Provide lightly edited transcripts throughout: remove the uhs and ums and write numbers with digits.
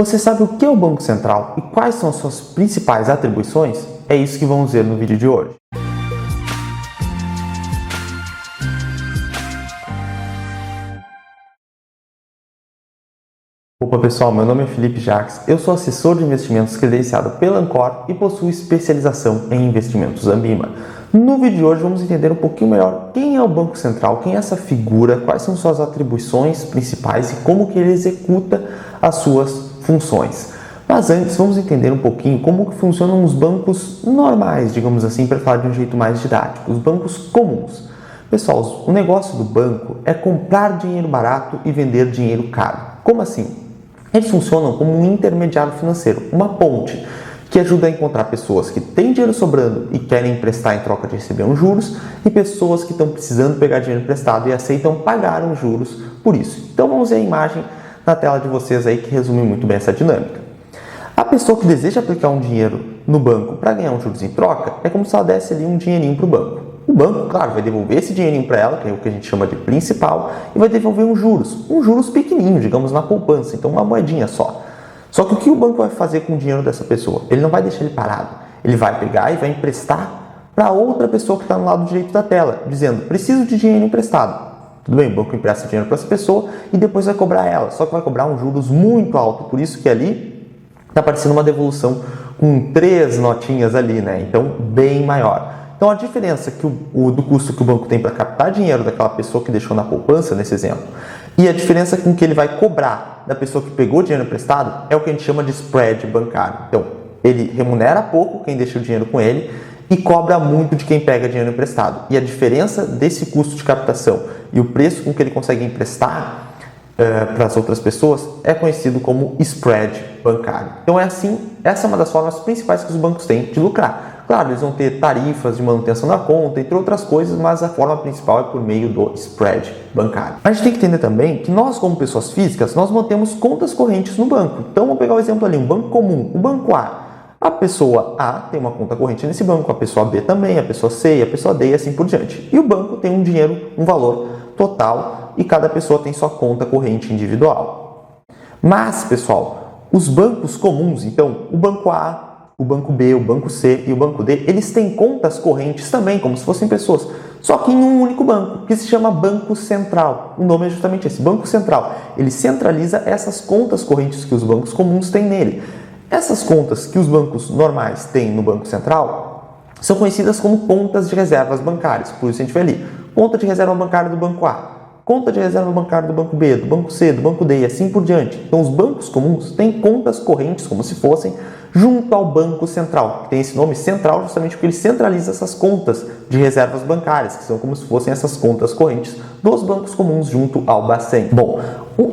Você sabe o que é o Banco Central e quais são as suas principais atribuições? É isso que vamos ver no vídeo de hoje. Opa pessoal, meu nome é Felipe Jacques, eu sou assessor de investimentos credenciado pela Ancor e possuo especialização em investimentos Ambima. No vídeo de hoje vamos entender um pouquinho melhor quem é o Banco Central, quem é essa figura, quais são suas atribuições principais e como que ele executa as suas funções. Mas antes vamos entender um pouquinho como que funcionam os bancos normais, digamos assim, para falar de um jeito mais didático, os bancos comuns. Pessoal, o negócio do banco é comprar dinheiro barato e vender dinheiro caro. Como assim? Eles funcionam como um intermediário financeiro, uma ponte, que ajuda a encontrar pessoas que têm dinheiro sobrando e querem emprestar em troca de receber uns juros e pessoas que estão precisando pegar dinheiro emprestado e aceitam pagar uns juros por isso. Então vamos ver a imagem na tela de vocês aí que resume muito bem essa dinâmica. A pessoa que deseja aplicar um dinheiro no banco para ganhar uns juros em troca é como se ela desse ali um dinheirinho para o banco. O banco, claro, vai devolver esse dinheirinho para ela, que é o que a gente chama de principal, e vai devolver uns juros pequenininho, digamos, na poupança, então uma moedinha só. Só que o que o banco vai fazer com o dinheiro dessa pessoa? Ele não vai deixar ele parado, ele vai pegar e vai emprestar para outra pessoa que está no lado direito da tela, dizendo, preciso de dinheiro emprestado. Tudo bem, o banco empresta dinheiro para essa pessoa e depois vai cobrar ela, só que vai cobrar uns juros muito alto, por isso que ali está aparecendo uma devolução com 3 notinhas ali, né? Então, bem maior. Então, a diferença do custo que o banco tem para captar dinheiro daquela pessoa que deixou na poupança, nesse exemplo, e a diferença com que ele vai cobrar da pessoa que pegou dinheiro emprestado é o que a gente chama de spread bancário. Então, ele remunera pouco quem deixa o dinheiro com ele e cobra muito de quem pega dinheiro emprestado. E a diferença desse custo de captação e o preço com que ele consegue emprestar para as outras pessoas é conhecido como spread bancário. Então, essa é uma das formas principais que os bancos têm de lucrar. Claro, eles vão ter tarifas de manutenção da conta, entre outras coisas, mas a forma principal é por meio do spread bancário. A gente tem que entender também que nós, como pessoas físicas, nós mantemos contas correntes no banco. Então, vamos pegar o exemplo ali, um banco comum, o banco A. A pessoa A tem uma conta corrente nesse banco, a pessoa B também, a pessoa C e a pessoa D e assim por diante. E o banco tem um dinheiro, um valor total e cada pessoa tem sua conta corrente individual. Mas, pessoal, os bancos comuns, então, o banco A, o banco B, o banco C e o banco D, eles têm contas correntes também, como se fossem pessoas, só que em um único banco, que se chama Banco Central. O nome é justamente esse, Banco Central. Ele centraliza essas contas correntes que os bancos comuns têm nele. Essas contas que os bancos normais têm no Banco Central são conhecidas como contas de reservas bancárias, por isso a gente vê ali, conta de reserva bancária do banco A, conta de reserva bancária do banco B, do banco C, do banco D e assim por diante. Então, os bancos comuns têm contas correntes, como se fossem, junto ao Banco Central, que tem esse nome central justamente porque ele centraliza essas contas de reservas bancárias, que são como se fossem essas contas correntes dos bancos comuns junto ao Bacen. Bom,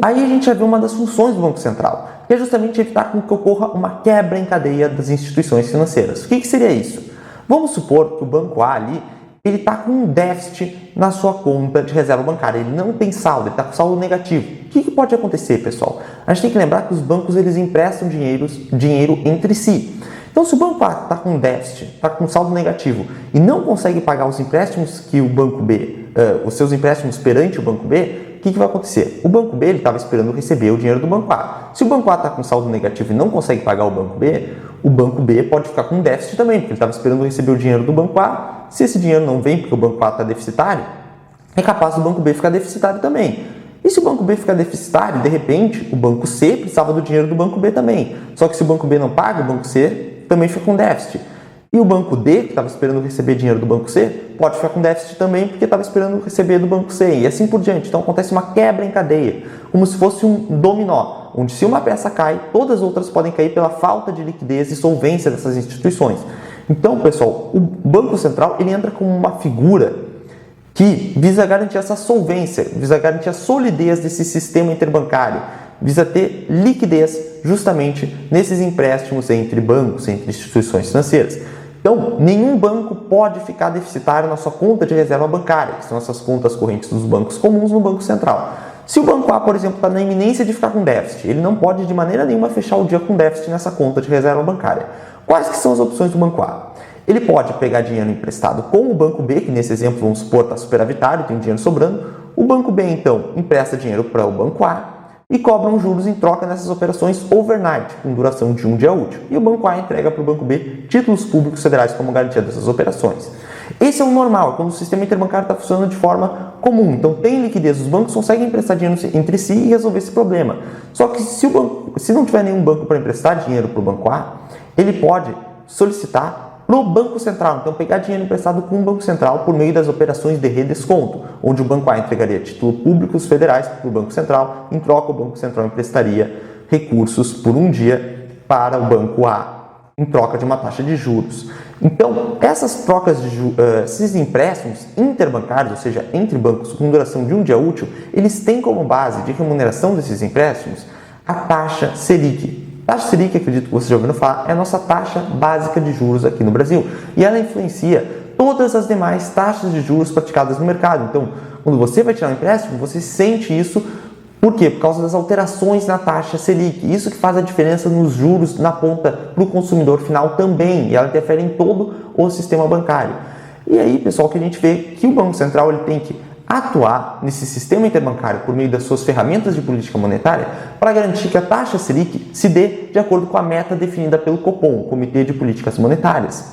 aí a gente já vê uma das funções do Banco Central, que é justamente evitar que ocorra uma quebra em cadeia das instituições financeiras. O que seria isso? Vamos supor que o banco A ali ele está com um déficit na sua conta de reserva bancária, ele não tem saldo, ele está com saldo negativo. O que pode acontecer, pessoal? A gente tem que lembrar que os bancos eles emprestam dinheiro entre si. Então, se o banco A está com déficit, está com saldo negativo e não consegue pagar os empréstimos que o banco B, os seus empréstimos perante o banco B, o que vai acontecer? O banco B estava esperando receber o dinheiro do banco A. Se o banco A está com saldo negativo e não consegue pagar o banco B pode ficar com déficit também, porque ele estava esperando receber o dinheiro do banco A. Se esse dinheiro não vem porque o banco A está deficitário, é capaz do banco B ficar deficitário também. E se o banco B ficar deficitário, de repente, o banco C precisava do dinheiro do banco B também. Só que se o banco B não paga, o banco C também fica com déficit. E o banco D, que estava esperando receber dinheiro do banco C, pode ficar com déficit também porque estava esperando receber do banco C e assim por diante. Então acontece uma quebra em cadeia, como se fosse um dominó, onde se uma peça cai, todas as outras podem cair pela falta de liquidez e solvência dessas instituições. Então, pessoal, o Banco Central ele entra como uma figura que visa garantir essa solvência, visa garantir a solidez desse sistema interbancário, visa ter liquidez justamente nesses empréstimos entre bancos, entre instituições financeiras. Então, nenhum banco pode ficar deficitário na sua conta de reserva bancária, que são essas contas correntes dos bancos comuns no Banco Central. Se o banco A, por exemplo, está na iminência de ficar com déficit, ele não pode de maneira nenhuma fechar o dia com déficit nessa conta de reserva bancária. Quais que são as opções do banco A? Ele pode pegar dinheiro emprestado com o banco B, que nesse exemplo, vamos supor, está superavitário, tem dinheiro sobrando. O banco B, então, empresta dinheiro para o banco A, e cobram juros em troca nessas operações overnight, com duração de um dia útil. E o Banco A entrega para o Banco B títulos públicos federais como garantia dessas operações. Esse é o normal, quando o sistema interbancário está funcionando de forma comum. Então tem liquidez, os bancos conseguem emprestar dinheiro entre si e resolver esse problema. Só que se não tiver nenhum banco para emprestar dinheiro para o Banco A, ele pode solicitar para o Banco Central. Então pegar dinheiro emprestado com o Banco Central por meio das operações de redesconto, onde o Banco A entregaria títulos públicos federais para o Banco Central, em troca o Banco Central emprestaria recursos por um dia para o Banco A, em troca de uma taxa de juros. Então, essas trocas esses empréstimos interbancários, ou seja, entre bancos com duração de um dia útil, eles têm como base de remuneração desses empréstimos a taxa Selic. A taxa Selic, acredito que vocês já ouviram falar, é a nossa taxa básica de juros aqui no Brasil. E ela influencia todas as demais taxas de juros praticadas no mercado. Então, quando você vai tirar um empréstimo, você sente isso. Por quê? Por causa das alterações na taxa Selic. Isso que faz a diferença nos juros na ponta para o consumidor final também. E ela interfere em todo o sistema bancário. E aí, pessoal, que a gente vê que o Banco Central ele tem que atuar nesse sistema interbancário por meio das suas ferramentas de política monetária para garantir que a taxa Selic se dê de acordo com a meta definida pelo Copom, o Comitê de Políticas Monetárias.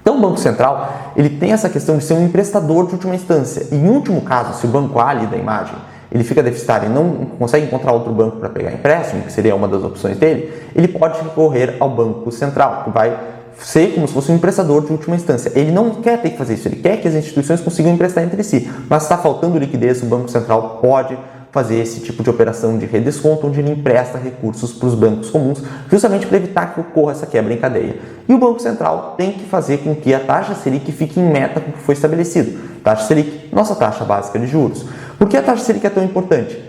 Então o Banco Central ele tem essa questão de ser um emprestador de última instância. E em último caso, se o Banco A ali da imagem ele fica deficitário e não consegue encontrar outro banco para pegar empréstimo, que seria uma das opções dele, ele pode recorrer ao Banco Central, que vai ser como se fosse um emprestador de última instância. Ele não quer ter que fazer isso, ele quer que as instituições consigam emprestar entre si, mas está faltando liquidez, o Banco Central pode fazer esse tipo de operação de redesconto, onde ele empresta recursos para os bancos comuns, justamente para evitar que ocorra essa quebra em cadeia. E o Banco Central tem que fazer com que a taxa Selic fique em meta com o que foi estabelecido. Taxa Selic, nossa taxa básica de juros. Por que a taxa Selic é tão importante?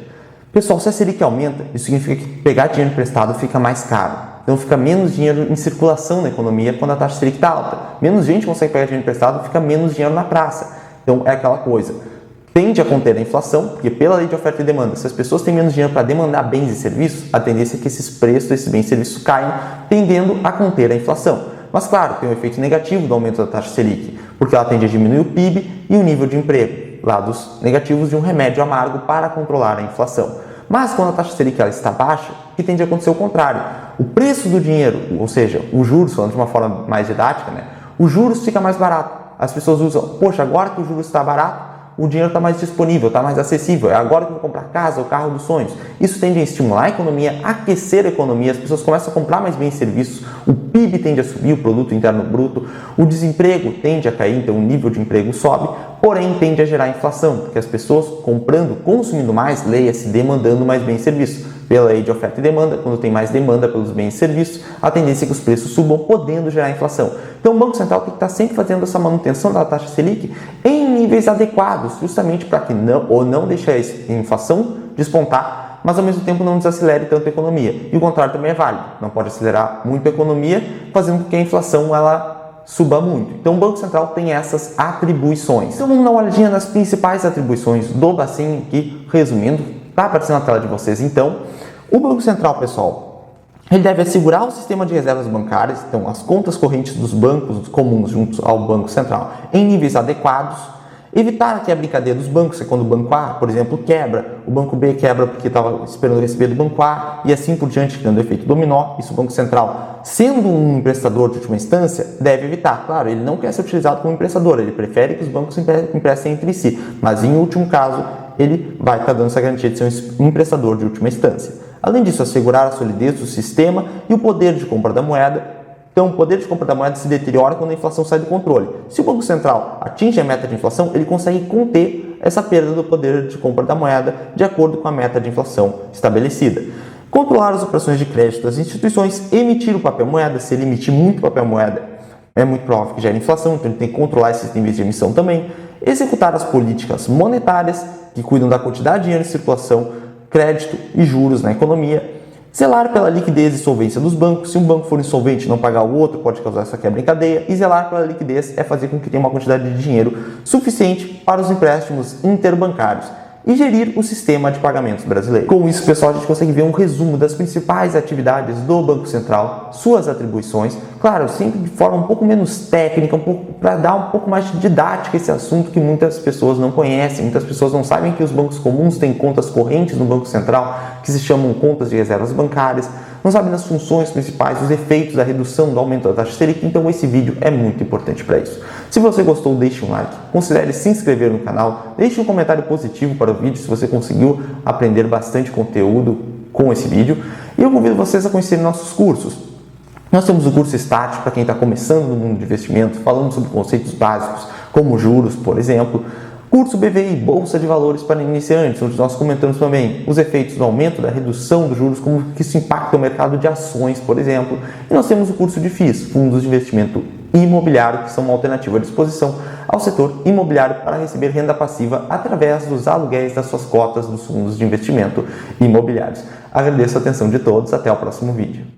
Pessoal, se a Selic aumenta, isso significa que pegar dinheiro emprestado fica mais caro. Então fica menos dinheiro em circulação na economia quando a taxa Selic está alta. Menos gente consegue pegar dinheiro emprestado, fica menos dinheiro na praça. Então é aquela coisa. Tende a conter a inflação, porque pela lei de oferta e demanda, se as pessoas têm menos dinheiro para demandar bens e serviços, a tendência é que esses preços desses bens e serviços caiam, tendendo a conter a inflação. Mas claro, tem um efeito negativo do aumento da taxa Selic, porque ela tende a diminuir o PIB e o nível de emprego, lados negativos de um remédio amargo para controlar a inflação. Mas quando a taxa Selic ela está baixa, que tende a acontecer o contrário. O preço do dinheiro, ou seja, os juros, falando de uma forma mais didática, os juros fica mais barato. As pessoas usam, poxa, agora que o juros está barato, o dinheiro está mais disponível, está mais acessível, é agora que eu vou comprar casa, o carro dos sonhos. Isso tende a estimular a economia, aquecer a economia, as pessoas começam a comprar mais bens e serviços, o PIB tende a subir, o produto interno bruto, o desemprego tende a cair, então o nível de emprego sobe, porém tende a gerar inflação, porque as pessoas comprando, consumindo mais, leia-se demandando mais bens e serviços. Pela lei de oferta e demanda, quando tem mais demanda pelos bens e serviços, a tendência é que os preços subam, podendo gerar inflação. Então o Banco Central tem que estar sempre fazendo essa manutenção da taxa Selic em níveis adequados, justamente para que não deixe a inflação despontar, mas ao mesmo tempo não desacelere tanto a economia. E o contrário também é válido, não pode acelerar muito a economia, fazendo com que a inflação ela suba muito. Então o Banco Central tem essas atribuições. Então vamos dar uma olhadinha nas principais atribuições do Bacen, que resumindo, está aparecendo na tela de vocês então. O Banco Central, pessoal, ele deve assegurar o sistema de reservas bancárias, então as contas correntes dos bancos comuns junto ao Banco Central, em níveis adequados, evitar a quebra em cadeia dos bancos, é quando o Banco A, por exemplo, quebra, o Banco B quebra porque estava esperando receber do Banco A, e assim por diante, criando efeito dominó. Isso o Banco Central, sendo um emprestador de última instância, deve evitar. Claro, ele não quer ser utilizado como emprestador, ele prefere que os bancos emprestem entre si, mas em último caso, ele vai estar dando essa garantia de ser um emprestador de última instância. Além disso, assegurar a solidez do sistema e o poder de compra da moeda. Então, o poder de compra da moeda se deteriora quando a inflação sai do controle. Se o Banco Central atinge a meta de inflação, ele consegue conter essa perda do poder de compra da moeda de acordo com a meta de inflação estabelecida. Controlar as operações de crédito das instituições, emitir o papel moeda. Se ele emitir muito papel moeda, é muito provável que gere inflação, então ele tem que controlar esses níveis de emissão também. Executar as políticas monetárias, que cuidam da quantidade de dinheiro em circulação, crédito e juros na economia. Zelar pela liquidez e solvência dos bancos. Se um banco for insolvente e não pagar o outro, pode causar essa quebra em cadeia. E zelar pela liquidez é fazer com que tenha uma quantidade de dinheiro suficiente para os empréstimos interbancários. e gerir o sistema de pagamentos brasileiro. Com isso, pessoal, a gente consegue ver um resumo das principais atividades do Banco Central, suas atribuições, claro, sempre de forma um pouco menos técnica, para dar um pouco mais de didática a esse assunto que muitas pessoas não conhecem. Muitas pessoas não sabem que os bancos comuns têm contas correntes no Banco Central, que se chamam contas de reservas bancárias, não sabem das funções principais, os efeitos da redução, do aumento da taxa Selic, então esse vídeo é muito importante para isso. Se você gostou, deixe um like, considere se inscrever no canal, deixe um comentário positivo para o vídeo se você conseguiu aprender bastante conteúdo com esse vídeo, e eu convido vocês a conhecerem nossos cursos. Nós temos o curso Start para quem está começando no mundo de investimento, falando sobre conceitos básicos, como juros, por exemplo. Curso BVI, Bolsa de Valores para Iniciantes, onde nós comentamos também os efeitos do aumento, da redução dos juros, como que isso impacta o mercado de ações, por exemplo. E nós temos o curso de FIIs, Fundos de Investimento Imobiliário, que são uma alternativa à disposição ao setor imobiliário para receber renda passiva através dos aluguéis das suas cotas dos fundos de investimento imobiliários. Agradeço a atenção de todos, até o próximo vídeo.